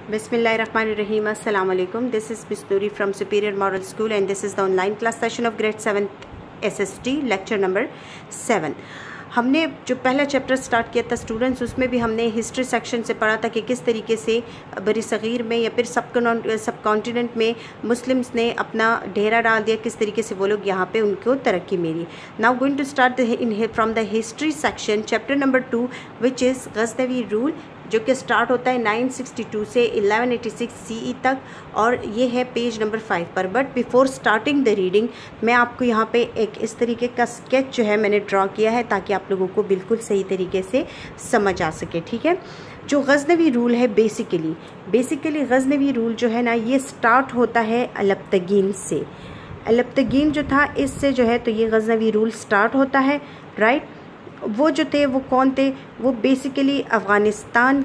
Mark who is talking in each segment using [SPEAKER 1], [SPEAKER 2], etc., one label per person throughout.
[SPEAKER 1] Bismillahirrahmanirrahim. Assalamu alaikum. This is Miss Noori from Superior Model School and this is the online class session of grade 7th SST lecture number 7. हमने जो पहला chapter start किया था students, उसमें भी हमने history section से पढ़ा था कि किस तरीके से बरी सग़ीर में या फिर सब कॉन्टिनेंट में मुस्लिम्स ने अपना डेरा डाल दिया, किस तरीके से वो लोग यहाँ पे उनको तरक्की मिली. Now going to start from the history section chapter number 2 which is Ghaznavi rule, जो कि स्टार्ट होता है 962 से 1186 CE तक और ये है पेज नंबर 5 पर. But before starting the reading मैं आपको यहाँ पे एक इस तरीके का स्केच जो है मैंने ड्रॉ किया है ताकि आप लोगों को बिल्कुल सही तरीके से समझ आ सके. ठीक है, जो गज़नवी रूल है बेसिकली गज़नवी रूल जो है ना, ये स्टार्ट होता है अलबतगीन से. अलबतगीन जो था इससे जो है तो ये गज़नवी रूल स्टार्ट होता है. राइट, वो जो थे वो कौन थे? वो बेसिकली अफ़गानिस्तान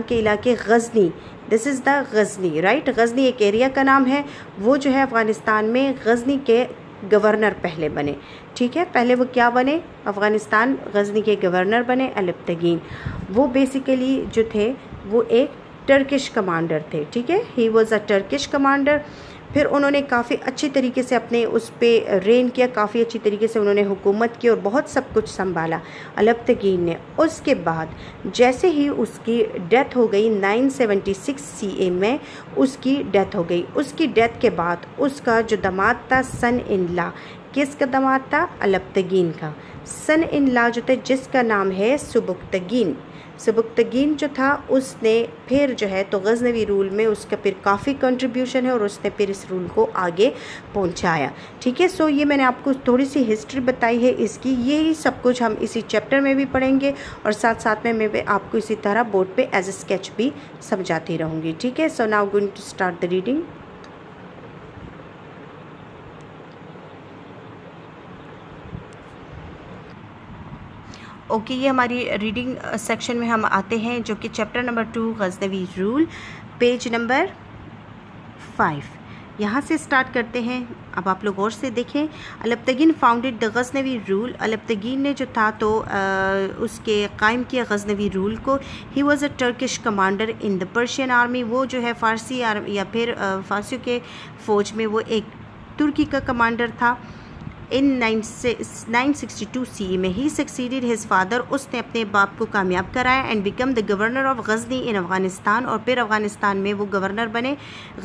[SPEAKER 1] के इलाके Ghazni, this is the Ghazni. Right, Ghazni एक एरिया का नाम है. वो जो है अफ़गानिस्तान में गज़नी के गवर्नर पहले बने. ठीक है, पहले वो क्या बने? अफ़गानिस्तान गज़नी के गवर्नर बने अलबतगीन. वो बेसिकली जो थे वो एक टर्किश कमांडर थे. ठीक है, ही वॉज़ अ टर्किश कमांडर. फिर उन्होंने काफ़ी अच्छी तरीके से अपने उस पर रेन किया, काफ़ी अच्छी तरीके से उन्होंने हुकूमत की और बहुत सब कुछ संभाला अलबतगीन ने. उसके बाद जैसे ही उसकी डेथ हो गई 976 CE में उसकी डेथ हो गई. उसकी डेथ के बाद उसका जो दामाद था सन इन लॉ, किसका दामाद था? अलबतगीन का. सन इन लॉ जो थे जिसका नाम है सुबुक्तगीन जो था, उसने फिर जो है तो गज़नवी रूल में उसका फिर काफ़ी कंट्रीब्यूशन है और उसने फिर इस रूल को आगे पहुंचाया. ठीक है, सो ये मैंने आपको थोड़ी सी हिस्ट्री बताई है इसकी. यही सब कुछ हम इसी चैप्टर में भी पढ़ेंगे और साथ साथ में मैं आपको इसी तरह बोर्ड पे एज ए स्केच भी समझाती रहूँगी. ठीक है, so now going to start the reading. Okay, ये हमारी रीडिंग सेक्शन में हम आते हैं जो कि chapter number 2 Ghaznavi rule page number 5 यहाँ से स्टार्ट करते हैं. अब आप लोग गौर से देखें. अलबतगीन फाउंडेड द गज़नवी रूल, अलबतगीन ने जो था तो उसके कायम किया गज़नवी रूल को. ही was a Turkish commander in the Persian army. वो जो है फ़ारसी आर्मी या फिर फ़ारसियों के फ़ौज में वो एक तुर्की का कमांडर था. इन 962 CE में ही सक्सीडेड हिज फादर, उसने अपने बाप को कामयाब कराया and become the governor of Ghazni in Afghanistan, और फिर अफ़गानिस्तान में वो गवर्नर बने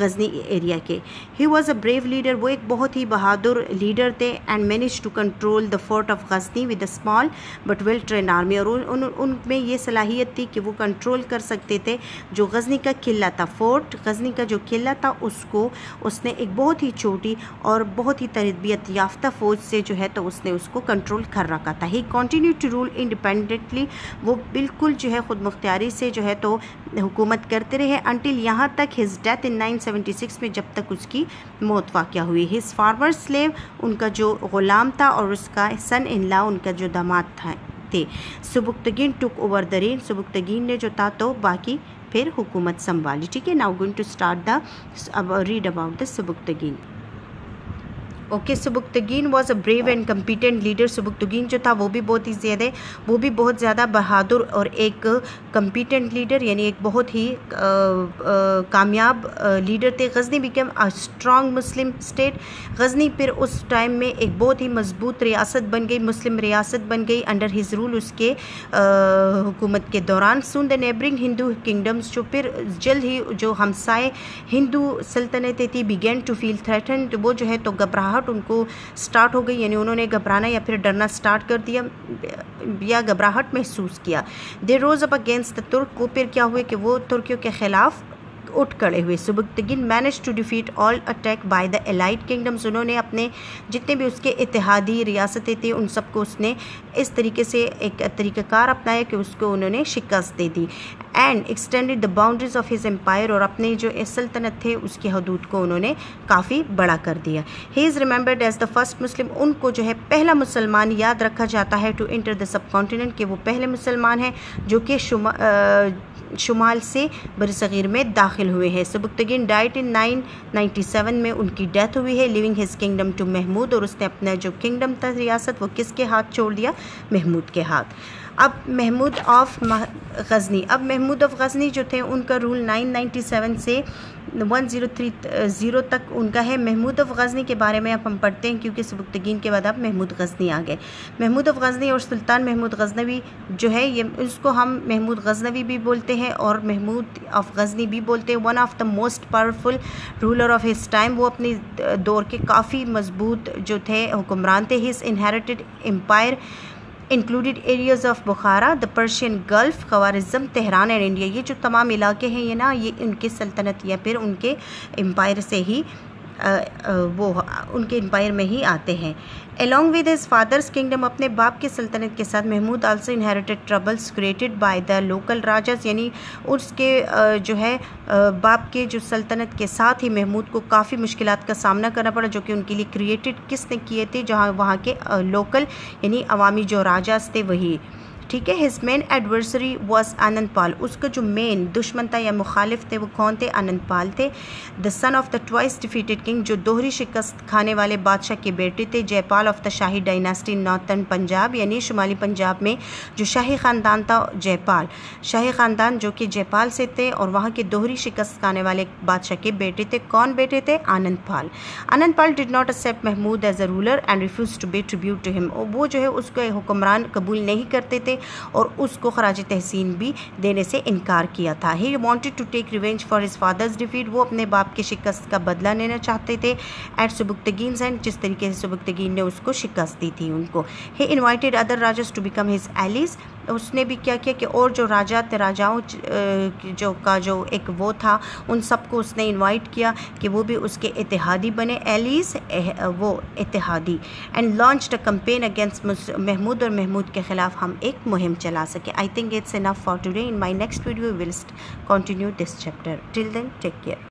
[SPEAKER 1] गज़नी एरिया के. He was a brave leader, वो एक बहुत ही बहादुर लीडर थे. And manage to control the fort of Ghazni with a small but well train army, और उनमें ये सलाहियत थी कि वो कंट्रोल कर सकते थे जो गज़नी का किला था, फोर्ट गज़नी का जो किला था उसको उसने एक बहुत ही छोटी और बहुत ही तरबियत याफ्ता से जो है तो उसने उसको कंट्रोल कर रखा था. ही कंटिन्यू टू रूल इंडिपेंडेंटली, वो बिल्कुल जो है ख़ुद मुख्तियारी से जो है तो हुकूमत करते रहे अंटिल यहाँ तक हिज डेथ इन 976 में, जब तक उसकी मौत वाक़या हुई. हिज फार्मर स्लेव, उनका जो ग़ुलाम था, और उसका सन इन लॉ, उनका जो दामाद थे. Sabuktigin took over the reign, Sabuktigin ने जो था तो बाकी फिर हुकूमत संभाली. ठीक है, now going to start the read about the Sabuktigin. Okay, Sabuktigin was a brave and competent leader. Sabuktigin जो था वो भी बहुत ज़्यादा बहादुर और एक कम्पिटेंट लीडर, यानी एक बहुत ही कामयाब लीडर थे. Ghazni become a strong Muslim state, Ghazni फिर उस टाइम में एक बहुत ही मजबूत रियासत बन गई, मुस्लिम रियासत बन गई अंडर हिज रूल, उसके हुकूमत के दौरान. Soon the neighbouring Hindu kingdoms, जो फिर जल्द ही जो हमसाए हिंदू सल्तनतें थी, बिगेन टू फील थ्रेटन्ड, वो जो है तो घबराहट उनको स्टार्ट हो गई, यानी उन्होंने घबराना या फिर डरना स्टार्ट कर दिया या घबराहट महसूस किया. दे रोज अप अगेंस्ट द तुर्क, वो फिर क्या हुए कि वो तुर्कियों के खिलाफ उठ खड़े हुए. Sabuktigin manage to defeat all attack by the allied kingdoms, उन्होंने अपने जितने भी उसके इत्तेहादी रियासतें थी उन सबको उसने इस तरीके से एक तरीक़ाकार अपनाया कि उसको उन्होंने शिकस्त दे दी. And extended the boundaries of his empire, और अपने जो सल्तनत थे उसकी हदूद को उन्होंने काफ़ी बड़ा कर दिया. He is remembered as the first Muslim, उनको जो है पहला मुसलमान याद रखा जाता है to enter the subcontinent, के वो पहले मुसलमान हैं जो कि शुमाल से बरसगीर में दाखिल हुए हैं. सुबुक्तगीन डाइट इन 997 में उनकी डेथ हुई है. Living his kingdom to Mahmud, और उसने अपना जो किंगडम था रियासत वो किसके हाथ छोड़ दिया? महमूद के हाथ. अब महमूद ऑफ गज़नी, अब महमूद ऑफ गज़नी जो थे उनका रूल 997 से 1030 तक उनका है। महमूद ऑफ गज़नी के बारे में अब हम पढ़ते हैं, क्योंकि सबुक्तगीन के बाद अब महमूद गज़नी आ गए। महमूद ऑफ गज़नी और सुल्तान महमूद गज़नवी जो है, ये उसको हम महमूद गज़नवी भी बोलते हैं और महमूद ऑफ गज़नी भी बोलते हैं। One of the most powerful ruler of his time, वो अपने दौर के काफ़ी मजबूत जो थे हुक्मरान थे। His inherited empire included areas of Bukhara, the Persian Gulf, Khwarazm, Tehran and India. ये जो तमाम इलाके हैं ये ना, ये उनके सल्तनत या फिर उनके एम्पायर से ही वो उनके एम्पायर में ही आते हैं। Along with his father's kingdom, अपने बाप के सल्तनत के साथ Mahmood also inherited troubles created by the local rajas, यानी उसके जो है बाप के जो सल्तनत के साथ ही महमूद को काफ़ी मुश्किलात का सामना करना पड़ा, जो कि उनके लिए क्रिएटेड किसने किए थे, जहाँ वहाँ के लोकल यानी अवामी जो राजास थे वही, ठीक है। हिज मेन एडवर्सरी वॉज आनंद पाल, उसका जो मेन दुश्मन था या मुखालिफ थे वो कौन थे, आनंद पाल थे। The son of the twice defeated king, जो दोहरी शिकस्त खाने वाले बादशाह के बेटे थे। Jaipal of the shahi dynasty northern Punjab, यानी शुमाली पंजाब में जो शाही ख़ानदान था जयपाल, शाही ख़ानदान जो कि जयपाल से थे और वहाँ के दोहरी शिकस्त खाने वाले बादशाह के बेटे थे। कौन बेटे थे, Anand Pal. Anand Pal did not accept Mahmud as a ruler and refuse to pay tribute to him, वो जो है उसको हुक्मरान कबूल नहीं करते थे और उसको खराज तहसीन भी देने से इनकार किया था। He wanted to take revenge for his father's defeat, वो अपने बाप के शिकस्त का बदला लेना चाहते थे एट सबुक्तगीन एंड, जिस तरीके से सबुक्तगीन ने उसको शिकस्त दी थी उनको। He invited other rajas to become his allies, उसने भी क्या किया कि और जो राजा थे, राजाओं जो का जो एक वो था, उन सबको उसने इनवाइट किया कि वो भी उसके इत्तेहादी बने, एलीज वो इत्तेहादी। And launched a campaign against Mahmud, और महमूद के ख़िलाफ़ हम एक मुहिम चला सके। I think it's enough for today. In my next video will continue this chapter. Till then take care.